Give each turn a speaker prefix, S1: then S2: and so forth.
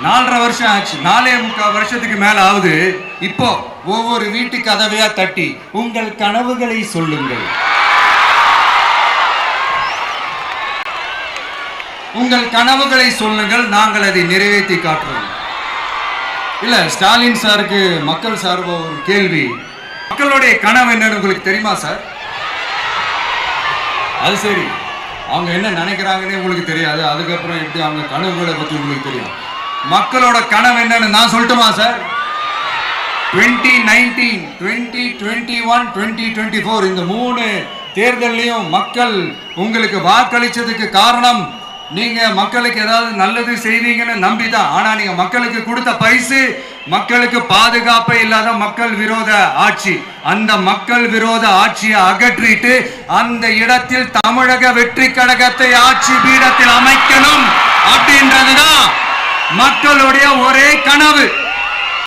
S1: 4.5 வருஷம் ஆச்சு, 4.25 வருஷத்துக்கு மேல ஆகுது. இப்போ ஒவ்வொரு வீட்டு கதவையா தட்டி உங்கள் கனவுகளை சொல்லுங்கள், உங்கள் கனவுகளை சொல்லுங்கள், நாங்கள் அதை நிறைவேற்றி காட்டுறோம். இல்ல, ஸ்டாலின் சாருக்கு மக்கள் சார்பா ஒரு கேள்வி. மக்களுடைய கனவு என்னன்னு உங்களுக்கு தெரியுமா சார்? அது சரி, அவங்க என்ன நினைக்கிறாங்கன்னு உங்களுக்கு தெரியாது, அதுக்கப்புறம் எப்படி அவங்க கனவுகளை பற்றி உங்களுக்கு தெரியும். மக்களோட கனவு என்னன்னு நான் சொல்லட்டுமா சார்? 2019, 2021, 2024 இந்த 3 தேர்தலையும் மக்கள் உங்களுக்கு வாக்களிச்சதுக்கு காரணம் நீங்க மக்களுக்கு ஏதாவது நல்லது செய்வீங்கன்னு நம்பிதான். ஆனா நீங்க மக்களுக்கு கொடுத்த பரிசு மக்களுக்கு பாதுகாப்பே இல்லாத மக்கள் விரோத ஆட்சி. அந்த மக்கள் விரோத ஆட்சியை அகற்றிட்டு அந்த இடத்தில் தமிழக வெற்றி கழகத்தை ஆட்சி பீடத்தில் அமைக்கணும் அப்படின்றதுதான் மக்களுடைய ஒரே கனவு.